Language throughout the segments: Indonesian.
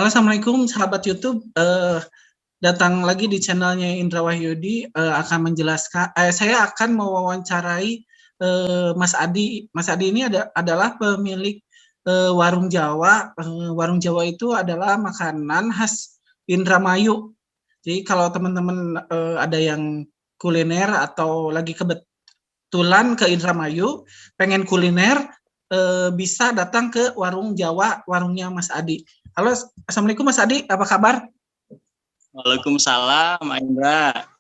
Halo, assalamualaikum sahabat YouTube. Datang lagi di channelnya Indra Wahyudi. Akan menjelaskan, saya akan mewawancarai Mas Adi. Mas Adi ini adalah pemilik warung Jawa. Warung Jawa itu adalah makanan khas Indramayu. Jadi kalau teman-teman ada yang kuliner atau lagi kebetulan ke Indramayu, pengen kuliner, bisa datang ke warung Jawa, warungnya Mas Adi. Halo, assalamualaikum Mas Adi, apa kabar? Waalaikumsalam, Indra.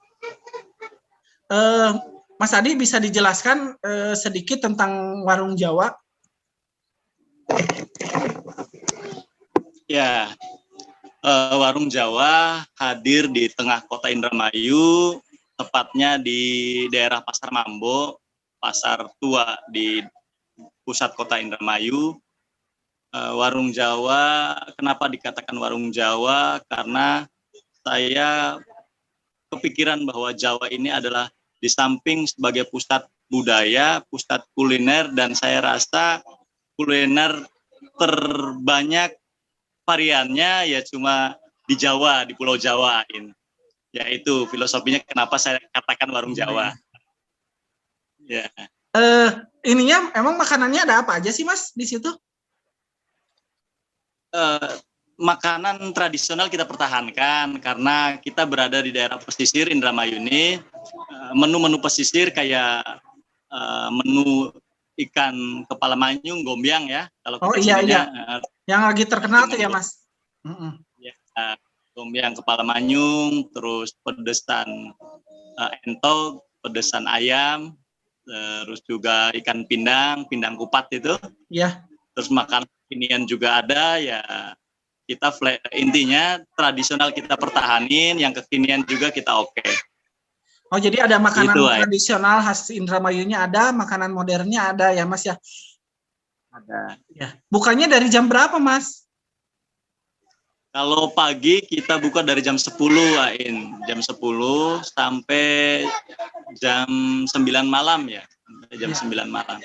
Mas Adi bisa dijelaskan sedikit tentang warung Jawa? Ya, warung Jawa hadir di tengah kota Indramayu, tepatnya di daerah Pasar Mambo, pasar tua di pusat kota Indramayu. Warung Jawa, kenapa dikatakan warung Jawa? Karena saya kepikiran bahwa Jawa ini adalah di samping sebagai pusat budaya, pusat kuliner, dan saya rasa kuliner terbanyak variannya ya cuma di Jawa, di Pulau Jawa ini. Ya itu filosofinya kenapa saya katakan warung Jawa. Ya. Ininya emang makanannya ada apa aja sih Mas di situ? Makanan tradisional kita pertahankan karena kita berada di daerah pesisir Indramayu ini. Menu-menu pesisir kayak menu ikan kepala manyung, gombyang ya. Kalau iya. Yang lagi terkenal tuh ya Mas. Ya, gombyang kepala manyung, terus pedesan entog, pedesan ayam, terus juga ikan pindang kupat itu. Iya. Terus makanan kekinian juga ada ya. Kita intinya tradisional kita pertahanin, yang kekinian juga kita oke. Oh, jadi ada makanan gitu, tradisional khas Indramayunya ada, makanan modernnya ada ya Mas ya? Ada. Ya. Bukanya dari jam berapa Mas? Kalau pagi kita buka dari jam 10, Ain. Jam 10 sampai jam 9 malam ya. Sampai jam 9 malam.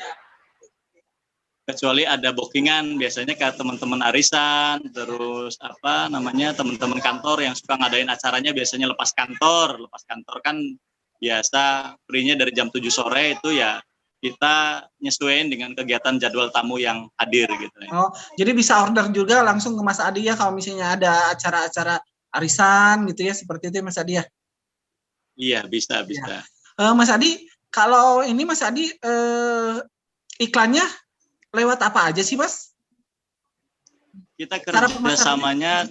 Kecuali ada bookingan, biasanya ke teman-teman arisan, terus teman-teman kantor yang suka ngadain acaranya biasanya lepas kantor kan biasa free-nya dari jam 7 sore itu ya kita nyesuaiin dengan kegiatan jadwal tamu yang hadir gitu ya. Oh, jadi bisa order juga langsung ke Mas Adi ya kalau misalnya ada acara-acara arisan gitu ya, seperti itu ya Mas Adi ya? Iya, bisa. Ya. Mas Adi, kalau ini Mas Adi iklannya lewat apa aja sih Mas? Kita kerjasamanya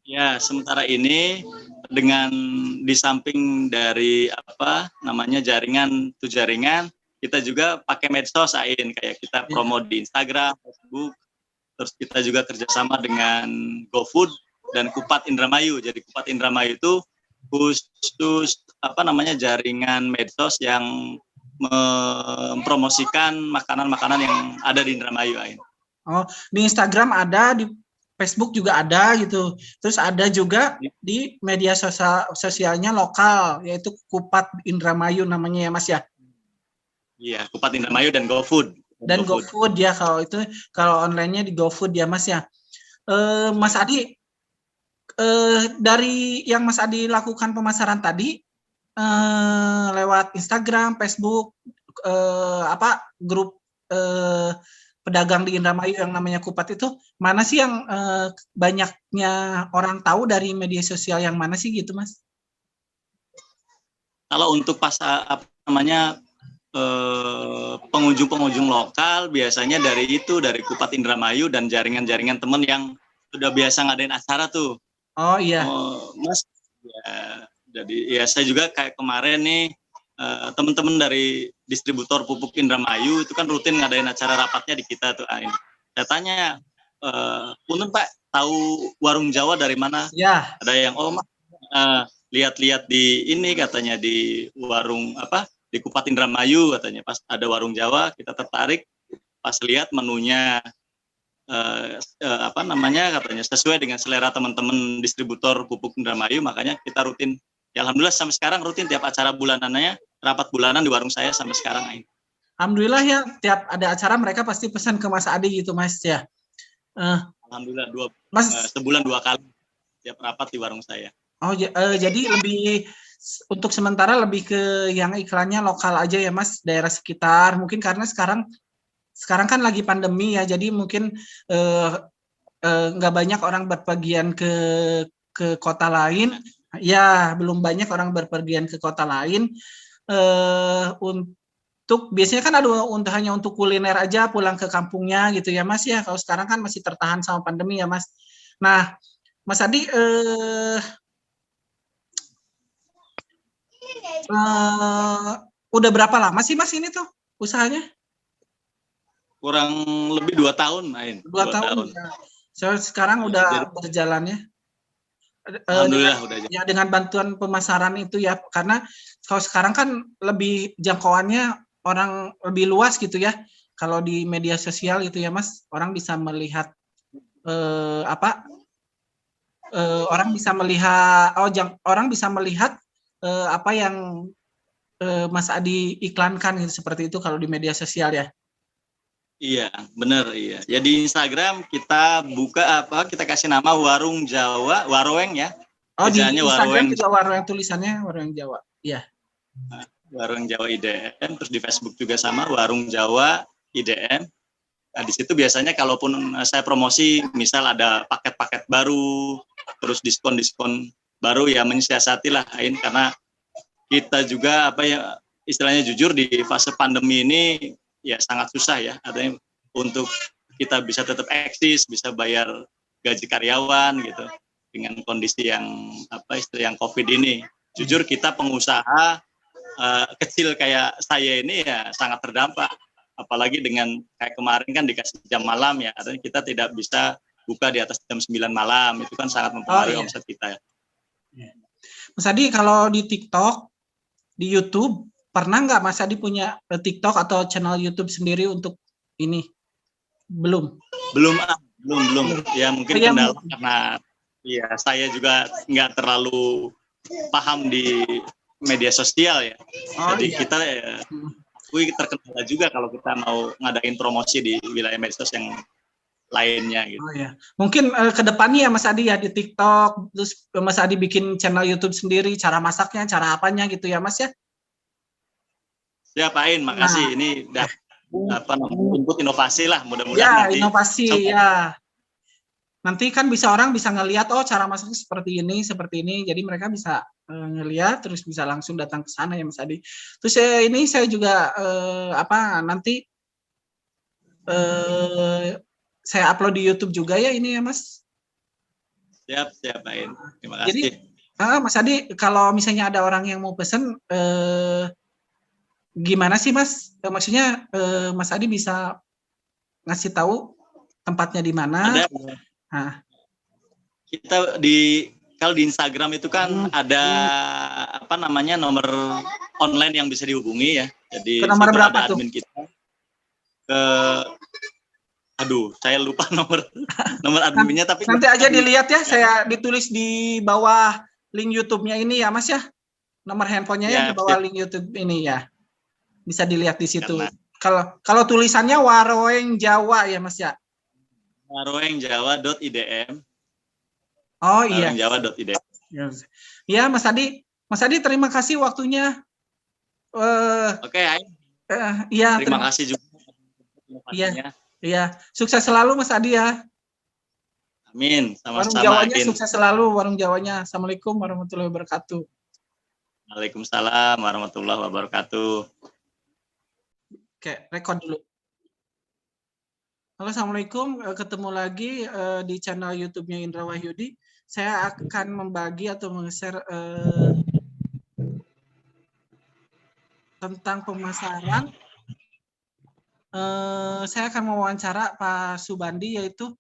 ya sementara ini dengan di samping dari jaringan kita juga pakai medsos Ain, kayak kita promo di Instagram, Facebook, terus kita juga kerjasama dengan GoFood dan Kupat Indramayu. Jadi Kupat Indramayu itu khusus jaringan medsos yang mempromosikan makanan-makanan yang ada di Indramayu. Oh, di Instagram ada, di Facebook juga ada gitu. Terus ada juga di media sosialnya lokal, yaitu Kupat Indramayu namanya ya Mas ya? Iya, Kupat Indramayu dan GoFood. Dan GoFood ya, kalau online-nya di GoFood ya Mas ya. Mas Adi, dari yang Mas Adi lakukan pemasaran tadi, lewat Instagram, Facebook, grup pedagang di Indramayu yang namanya Kupat itu, mana sih yang banyaknya orang tahu dari media sosial yang mana sih gitu Mas? Kalau untuk pengunjung lokal biasanya dari Kupat Indramayu dan jaringan-jaringan teman yang sudah biasa ngadain acara tuh. Oh iya. Mas, ya. Jadi ya saya juga kayak kemarin nih teman-teman dari distributor pupuk Indramayu itu kan rutin ngadain acara rapatnya di kita tuh Ain. Saya tanya, punten Pak tahu warung Jawa dari mana? Ya. Ada yang lihat-lihat di ini katanya di warung di Kupat Indramayu katanya. Pas ada warung Jawa kita tertarik, pas lihat menunya katanya sesuai dengan selera teman-teman distributor pupuk Indramayu, makanya kita rutin. Ya, alhamdulillah sampai sekarang rutin tiap acara bulanannya, rapat bulanan di warung saya sampai sekarang. Alhamdulillah ya, tiap ada acara mereka pasti pesan ke Mas Adi gitu Mas ya. Alhamdulillah Mas. Sebulan 2 kali tiap rapat di warung saya. Oh, jadi lebih untuk sementara lebih ke yang iklannya lokal aja ya Mas, daerah sekitar. Mungkin karena sekarang kan lagi pandemi ya, jadi mungkin nggak banyak orang berpergian ke kota lain. Ya, belum banyak orang berpergian ke kota lain. Untuk biasanya kan ada hanya untuk kuliner aja pulang ke kampungnya gitu ya Mas ya. Kalau sekarang kan masih tertahan sama pandemi ya Mas. Nah, Mas Adi, udah berapa lama sih Mas ini tuh usahanya? Kurang lebih 2 tahun, Ain. 2 tahun. Ya. So, sekarang udah berjalan ya. Alhamdulillah udah ya dengan bantuan pemasaran itu ya, karena kalau sekarang kan lebih jangkauannya orang lebih luas gitu ya. Kalau di media sosial gitu ya Mas, orang bisa melihat orang bisa melihat orang bisa melihat apa yang Mas Adi iklankan gitu, seperti itu kalau di media sosial ya. Iya, benar iya. Ya di Instagram kita buka kita kasih nama Warung Jawa, Waroweng ya. Oh, di Waroweng Instagram juga Waroweng, tulisannya Waroweng Jawa. Iya. Warung Jawa IDM, terus di Facebook juga sama Warung Jawa IDM. Nah, di situ biasanya kalaupun saya promosi, misal ada paket-paket baru, terus diskon-diskon baru ya mensiasati lah, Ain, karena kita juga istilahnya jujur di fase pandemi ini ya sangat susah ya, artinya untuk kita bisa tetap eksis, bisa bayar gaji karyawan gitu dengan kondisi yang yang COVID ini. Jujur kita pengusaha kecil kayak saya ini ya sangat terdampak, apalagi dengan kayak kemarin kan dikasih jam malam ya, artinya kita tidak bisa buka di atas jam 9 malam, itu kan sangat mempengaruhi omset kita ya. Mas Adi, kalau di TikTok, di YouTube, pernah nggak Mas Adi punya TikTok atau channel YouTube sendiri untuk ini? Belum. Ya mungkin kendala karena ya saya juga nggak terlalu paham di media sosial ya. Jadi kita terkendala juga kalau kita mau ngadain promosi di wilayah medsos yang lainnya gitu. Oh ya. Mungkin ke depannya ya Mas Adi ya di TikTok, terus Mas Adi bikin channel YouTube sendiri, cara masaknya, cara apanya gitu ya Mas ya. Siap, Ain, makasih. Ini input inovasi lah, mudah-mudahan ya, nanti. Inovasi ya. Nanti kan orang bisa ngelihat cara masaknya seperti ini, jadi mereka bisa ngelihat terus bisa langsung datang ke sana ya Mas Adi. Terus ini saya juga nanti saya upload di YouTube juga ya ini ya Mas. Siap, Ain. Terima kasih. Jadi Mas Adi, kalau misalnya ada orang yang mau pesen, gimana sih Mas? Maksudnya Mas Adi bisa ngasih tahu tempatnya di mana? Kita kalau di Instagram itu kan ada nomor online yang bisa dihubungi ya. Jadi nomor berapa ada admin kita. Saya lupa nomor adminnya, tapi nanti aja dilihat ya, saya ditulis di bawah link YouTube-nya ini ya Mas ya. Nomor handphonenya ya, di bawah link YouTube ini ya. Bisa dilihat di situ. Kalau tulisannya Waroweng Jawa ya Mas ya. Warowengjawa.idm. Oh iya. Warowengjawa.idm. Ya Mas Adi terima kasih waktunya. Oke, Ain. Iya. Terima kasih juga. Iya. Sukses selalu Mas Adi ya. Amin. Sama-sama. Warung Jawanya sukses selalu, Warung Jawanya. Assalamualaikum warahmatullahi wabarakatuh. Waalaikumsalam warahmatullahi wabarakatuh. Oke, rekod dulu. Halo, Assalamualaikum. Ketemu lagi di channel YouTube-nya Indra Wahyudi. Saya akan membagi atau meng-share tentang pemasaran. Saya akan mewawancara Pak Subandi, yaitu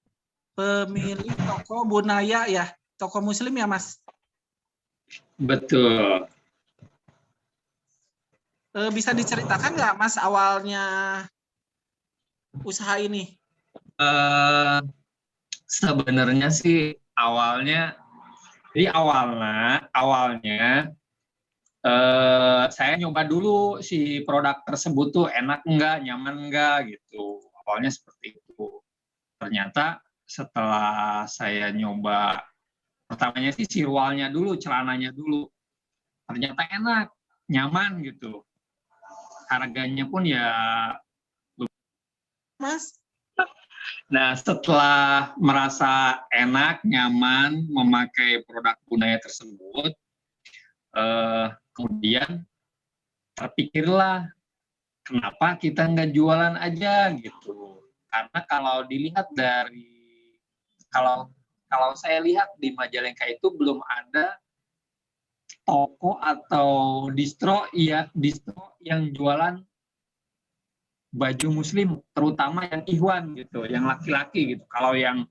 pemilik toko Bunaya ya, toko Muslim ya Mas? Betul. Bisa diceritakan nggak Mas awalnya usaha ini? Sebenarnya sih awalnya saya nyoba dulu si produk tersebut tuh enak enggak, nyaman enggak gitu. Awalnya seperti itu. Ternyata setelah saya nyoba, pertamanya sih sirwalnya dulu, celananya dulu. Ternyata enak, nyaman gitu. Harganya pun ya. Mas? Nah, setelah merasa enak, nyaman memakai produk Bunaya tersebut, kemudian terpikirlah, kenapa kita nggak jualan aja gitu. Karena kalau dilihat dari, kalau saya lihat di Majalengka itu belum ada toko atau distro yang jualan baju muslim, terutama yang ikhwan gitu, yang laki-laki gitu. Kalau yang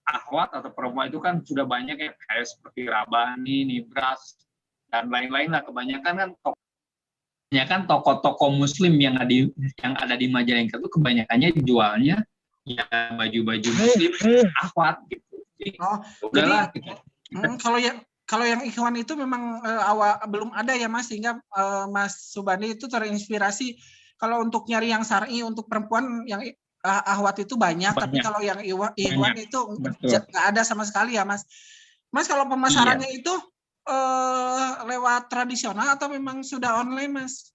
akhwat atau perempuan itu kan sudah banyak ya, kayak seperti Rabani, Nibras, dan lain-lain lah. Kebanyakan kan toko-toko muslim yang ada di Majalengka itu kebanyakannya jualnya ya baju-baju muslim akhwat gitu. Jadi, udahlah gitu. Kalau yang ikhwan itu memang belum ada ya Mas, sehingga Mas Subandi itu terinspirasi. Kalau untuk nyari yang syar'i untuk perempuan yang ahwat itu banyak, tapi kalau yang ikhwan itu nggak ada sama sekali ya Mas. Mas, kalau pemasarannya itu lewat tradisional atau memang sudah online Mas?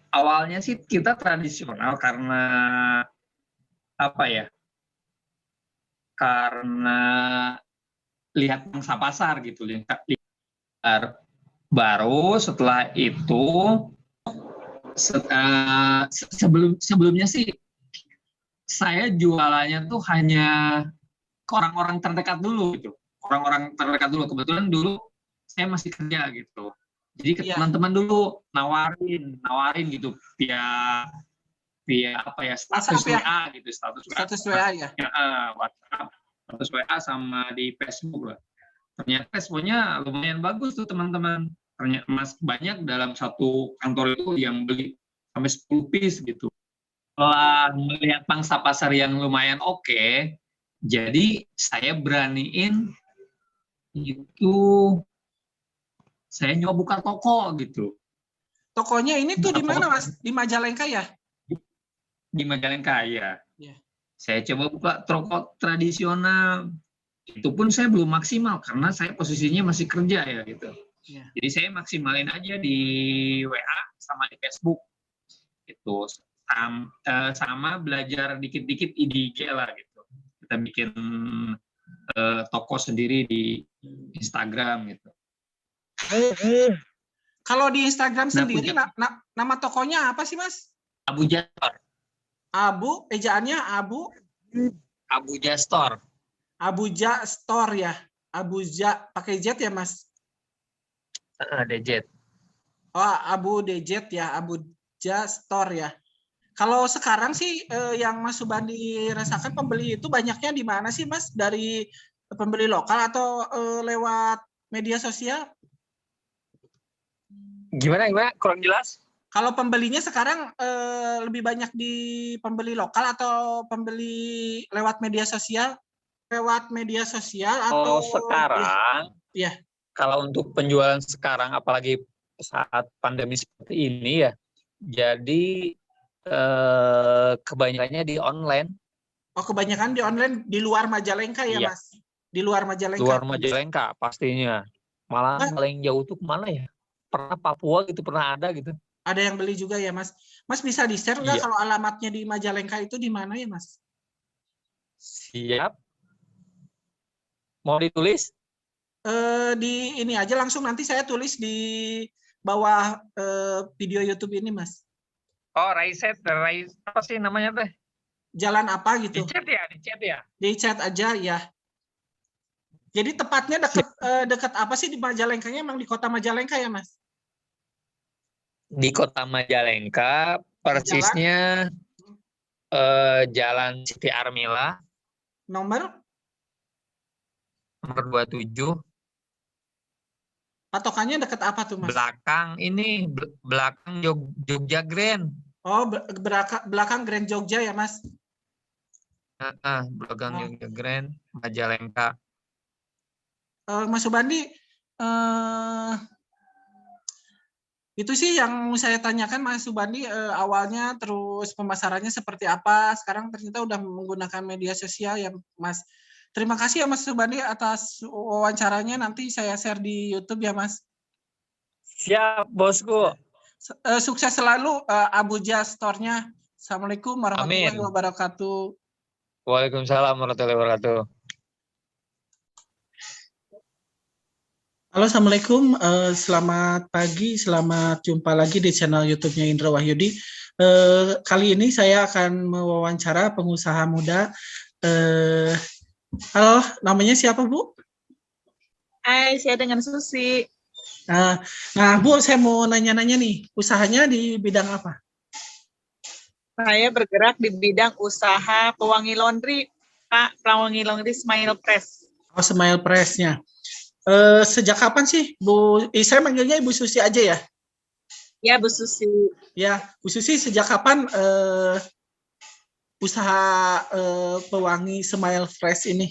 Awalnya sih kita tradisional karena apa ya? Karena lihat pangsa pasar gitu, baru setelah itu sebelumnya sih saya jualannya tuh hanya ke orang-orang terdekat dulu gitu, orang-orang terdekat dulu. Kebetulan dulu saya masih kerja gitu, jadi ke teman-teman dulu nawarin gitu via apa ya, status WA gitu, status WA ya, WhatsApp, status WA sama di Facebook lah. Ternyata responnya lumayan bagus tuh teman-teman. Ternyata Mas banyak dalam satu kantor itu yang beli sampai 10 piece gitu. Setelah melihat pangsa pasar yang lumayan oke, jadi saya beraniin itu, saya nyoba buka toko gitu. Tokonya ini tuh di mana Mas? Di Majalengka ya? Di Majalengka ya. Saya coba buka toko tradisional. Itu pun saya belum maksimal karena saya posisinya masih kerja ya gitu. Jadi saya maksimalin aja di WA sama di Facebook itu, sama belajar dikit-dikit IG lah gitu. Kita bikin toko sendiri di Instagram gitu. Kalau di Instagram sendiri nama tokonya apa sih Mas? Abuja Store. Ejaannya Abuja Store. Abuja Store ya. Abuja pakai Z ya Mas? DZ. Oh, Abu DZ ya, Abuja Store ya. Kalau sekarang sih yang Mas Subandi rasakan pembeli itu banyaknya di mana sih Mas? Dari pembeli lokal atau lewat media sosial? Gimana? Kurang jelas? Kalau pembelinya sekarang lebih banyak di pembeli lokal atau pembeli lewat media sosial? Lewat media sosial atau sekarang? Ya. Kalau untuk penjualan sekarang, apalagi saat pandemi seperti ini ya, jadi kebanyakannya di online. Oh, kebanyakan di online di luar Majalengka ya, Mas? Di luar Majalengka. Luar Majalengka pastinya. Malah paling jauh tuh kemana ya? Pernah Papua gitu, pernah ada gitu. Ada yang beli juga ya, Mas? Mas bisa di-share nggak kalau alamatnya di Majalengka itu di mana ya, Mas? Siap. Mau ditulis? Di ini aja langsung, nanti saya tulis di bawah video YouTube ini, Mas. Oh, Raiset, apa sih namanya teh? Jalan apa gitu? Di chat ya? Di chat aja ya. Jadi tepatnya dekat apa sih di Majalengkanya? Emang di kota Majalengka ya, Mas? Di kota Majalengka, persisnya Jalan Siti Armila. Nomor 27. Patokannya dekat apa tuh, Mas? Belakang Jogja Grand. Oh, belakang Grand Jogja ya, Mas? Belakang Jogja Grand, Majalengka. Mas Subandi, Itu sih yang saya tanyakan Mas Subandi, awalnya, terus pemasarannya seperti apa, sekarang ternyata udah menggunakan media sosial ya Mas. Terima kasih ya Mas Subandi atas wawancaranya, nanti saya share di YouTube ya Mas. Siap, bosku. Sukses selalu Abuja Store-nya. Assalamualaikum warahmatullahi Amin. wabarakatuh. Waalaikumsalam warahmatullahi wabarakatuh. Halo, Assalamualaikum. Selamat pagi, selamat jumpa lagi di channel YouTube-nya Indra Wahyudi. Kali ini saya akan mewawancara pengusaha muda. Halo, namanya siapa, Bu? Hai, saya dengan Susi. Nah, Bu, saya mau nanya-nanya nih, usahanya di bidang apa? Saya bergerak di bidang usaha pewangi laundry, Pak. Pewangi laundry Smile Press. Oh, Smile Press-nya. Sejak kapan sih, Bu? Saya manggilnya Ibu Susi aja ya? Ya, Bu Susi. Ya, Bu Susi, sejak kapan usaha pewangi Smile Fresh ini?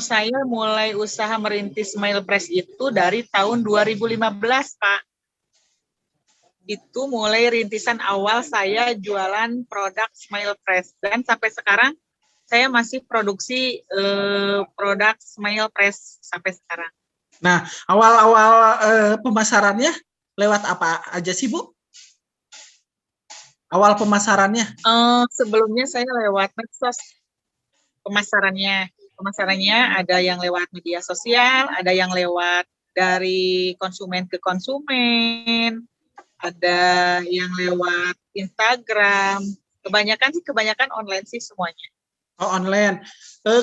Saya mulai usaha merintis Smile Press itu dari tahun 2015, Pak. Itu mulai rintisan awal saya jualan produk Smile Press. Dan sampai sekarang saya masih produksi produk Smile Press sampai sekarang. Nah, awal-awal pemasarannya lewat apa aja sih, Bu? Awal pemasarannya? Sebelumnya saya lewat medsos pemasarannya. Pemasarannya ada yang lewat media sosial, ada yang lewat dari konsumen ke konsumen, ada yang lewat Instagram. Kebanyakan online sih semuanya. Oh, online.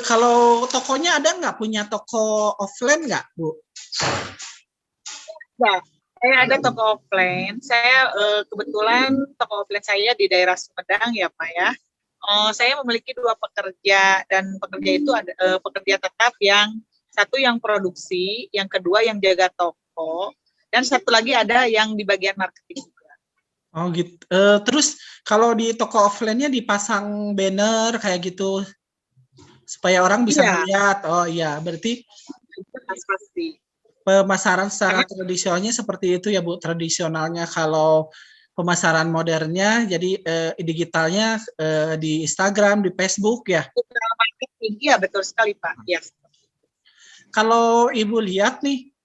Kalau tokonya ada nggak? Punya toko offline nggak, Bu? Ya, saya ada toko offline. Saya kebetulan toko offline saya di daerah Sumedang ya, Pak ya. Saya memiliki 2 pekerja, dan pekerja itu ada pekerja tetap, yang satu yang produksi, yang kedua yang jaga toko, dan satu lagi ada yang di bagian marketing juga. Oh gitu. Terus kalau di toko offline-nya dipasang banner kayak gitu supaya orang bisa melihat. Oh iya, berarti pasti. Pemasaran secara tradisionalnya seperti itu ya, Bu. Tradisionalnya. Kalau pemasaran modernnya jadi digitalnya di Instagram, di Facebook ya. Iya, betul sekali, Pak. Ya. Kalau Ibu lihat nih,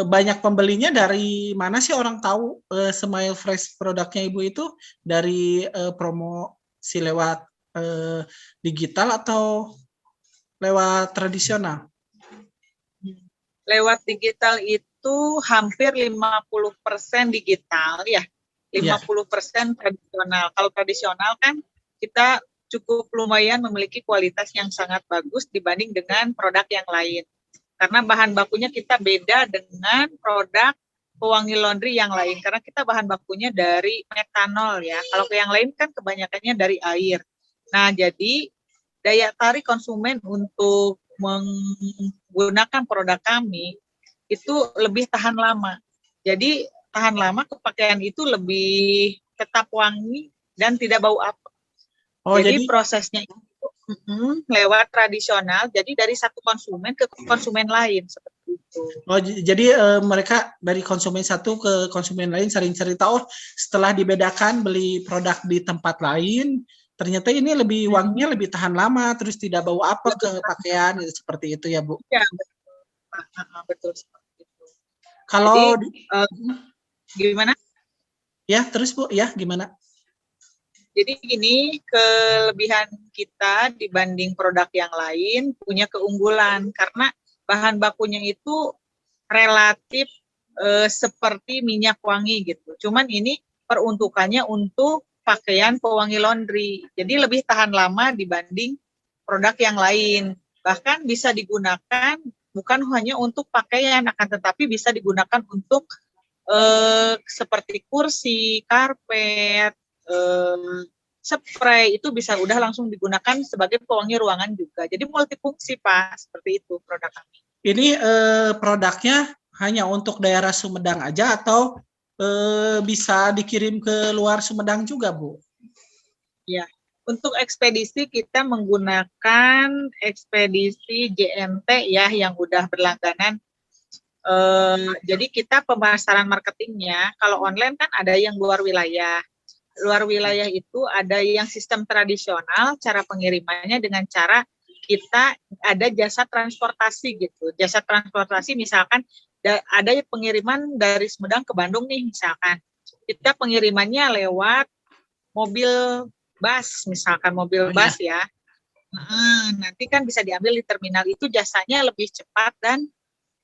banyak pembelinya dari mana sih orang tahu Smile Fresh produknya Ibu itu? Dari promosi lewat digital atau lewat tradisional? Lewat digital itu hampir 50% digital ya. 50% tradisional. Kalau tradisional kan kita cukup lumayan memiliki kualitas yang sangat bagus dibanding dengan produk yang lain. Karena bahan bakunya kita beda dengan produk pewangi laundry yang lain. Karena kita bahan bakunya dari metanol ya. Kalau yang lain kan kebanyakannya dari air. Nah, jadi daya tarik konsumen untuk menggunakan produk kami itu lebih tahan lama. Jadi tahan lama, kepakean itu lebih tetap wangi dan tidak bau apa. Oh, jadi prosesnya itu lewat tradisional, jadi dari satu konsumen ke konsumen lain seperti itu. Oh, jadi mereka dari konsumen satu ke konsumen lain sering cerita, oh setelah dibedakan beli produk di tempat lain, ternyata ini lebih wanginya lebih tahan lama, terus tidak bau apa ke pakaian, seperti itu ya, Bu? Ya, betul seperti itu. Kalau gimana? Ya, terus Bu, ya gimana? Jadi gini, kelebihan kita dibanding produk yang lain punya keunggulan karena bahan bakunya itu relatif seperti minyak wangi gitu. Cuman ini peruntukannya untuk pakaian pewangi laundry. Jadi lebih tahan lama dibanding produk yang lain. Bahkan bisa digunakan bukan hanya untuk pakaian, akan tetapi bisa digunakan untuk seperti kursi, karpet, spray, itu bisa udah langsung digunakan sebagai pewangi ruangan juga. Jadi multifungsi, Pak, seperti itu produk kami. Ini produknya hanya untuk daerah Sumedang aja atau bisa dikirim ke luar Sumedang juga, Bu? Ya, untuk ekspedisi kita menggunakan ekspedisi JNT ya, yang udah berlangganan Jadi kita pemasaran marketingnya, kalau online kan ada yang luar wilayah. Luar wilayah itu ada yang sistem tradisional, cara pengirimannya dengan cara kita ada jasa transportasi gitu. Jasa transportasi misalkan ada pengiriman dari Sumedang ke Bandung nih misalkan. Kita pengirimannya lewat mobil bus, misalkan mobil bus ya. Nanti kan bisa diambil di terminal itu, jasanya lebih cepat dan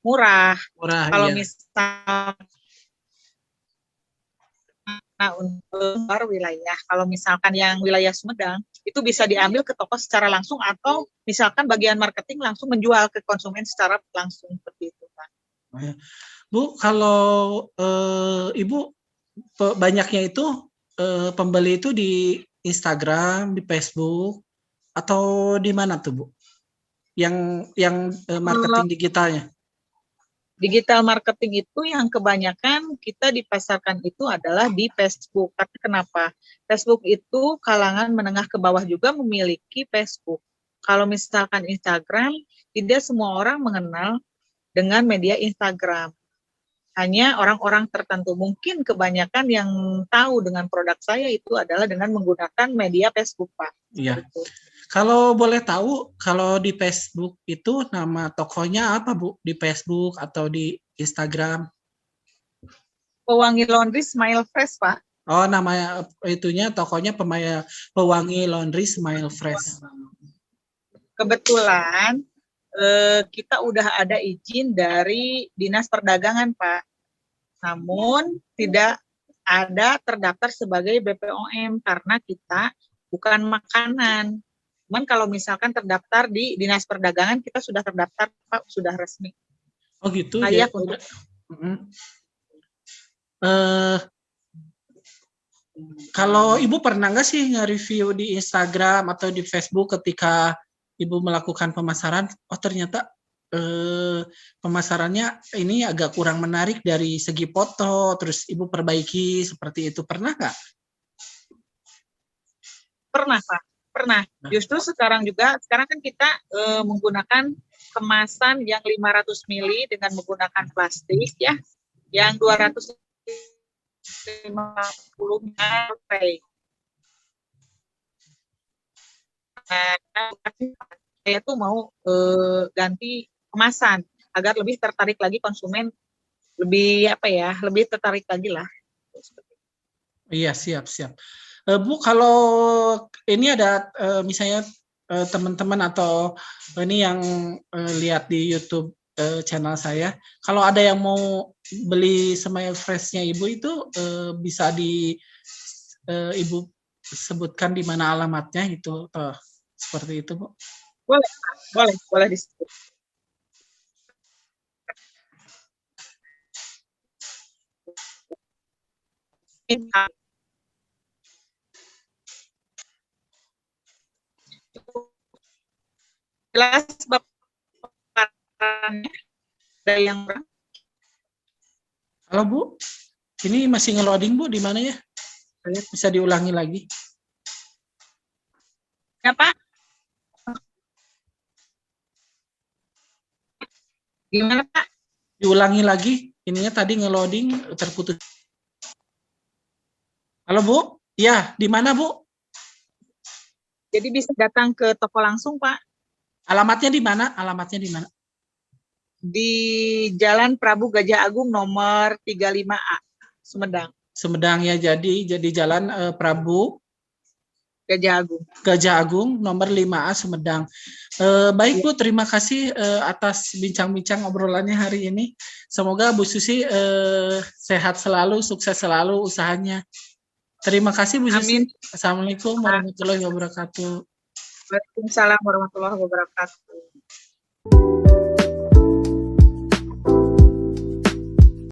murah. Kalau misal untuk luar wilayah, kalau misalkan yang wilayah Sumedang itu bisa diambil ke toko secara langsung atau misalkan bagian marketing langsung menjual ke konsumen secara langsung seperti itu, Pak. Bu, kalau Ibu banyaknya itu pembeli itu di Instagram, di Facebook, atau di mana tuh Bu? Yang marketing digitalnya? Digital marketing itu yang kebanyakan kita dipasarkan itu adalah di Facebook. Tapi kenapa? Facebook itu kalangan menengah ke bawah juga memiliki Facebook. Kalau misalkan Instagram, tidak semua orang mengenal dengan media Instagram. Hanya orang-orang tertentu. Mungkin kebanyakan yang tahu dengan produk saya itu adalah dengan menggunakan media Facebook, Pak. Iya. Kalau boleh tahu, kalau di Facebook itu nama tokonya apa, Bu? Di Facebook atau di Instagram? Pewangi Laundry Smile Fresh, Pak. Oh, nama itunya tokonya Pewangi Laundry Smile Fresh. Kebetulan kita udah ada izin dari Dinas Perdagangan, Pak. Namun tidak ada terdaftar sebagai BPOM karena kita bukan makanan. Cuman kalau misalkan terdaftar di Dinas Perdagangan, kita sudah terdaftar, Pak, sudah resmi. Oh gitu ya. Untuk kalau Ibu pernah nggak sih nge-review di Instagram atau di Facebook ketika Ibu melakukan pemasaran, oh ternyata pemasarannya ini agak kurang menarik dari segi foto, terus Ibu perbaiki seperti itu, pernah nggak? Pernah, Pak. Pernah. Justru sekarang kan kita menggunakan kemasan yang 500 ml dengan menggunakan plastik ya, yang 250 ml. Saya tuh mau ganti kemasan agar lebih tertarik lagi konsumen, lebih tertarik lagi lah. Iya, siap. Bu, kalau ini ada misalnya teman-teman atau ini yang lihat di YouTube channel saya, kalau ada yang mau beli Smile Fresh-nya Ibu itu bisa Ibu sebutkan di mana alamatnya itu, seperti itu, Bu? Boleh disebut. Jelas ada yang Halo Bu, ini masih nge-loading Bu, di mana ya? Bisa diulangi lagi? Ya Pak. Gimana Pak? Diulangi lagi, ininya tadi nge-loading terputus. Halo Bu, ya di mana Bu? Jadi bisa datang ke toko langsung Pak. Alamatnya di mana? Alamatnya di mana? Di Jalan Prabu Gajah Agung nomor 35A, Sumedang. Sumedang ya, jadi Jalan Prabu Gajah Agung nomor 5A Sumedang. Baik Bu, terima kasih atas bincang-bincang obrolannya hari ini. Semoga Bu Susi sehat selalu, sukses selalu usahanya. Terima kasih Bu Susi. Amin. Assalamualaikum warahmatullahi wabarakatuh. Waalaikumsalam warahmatullahi wabarakatuh.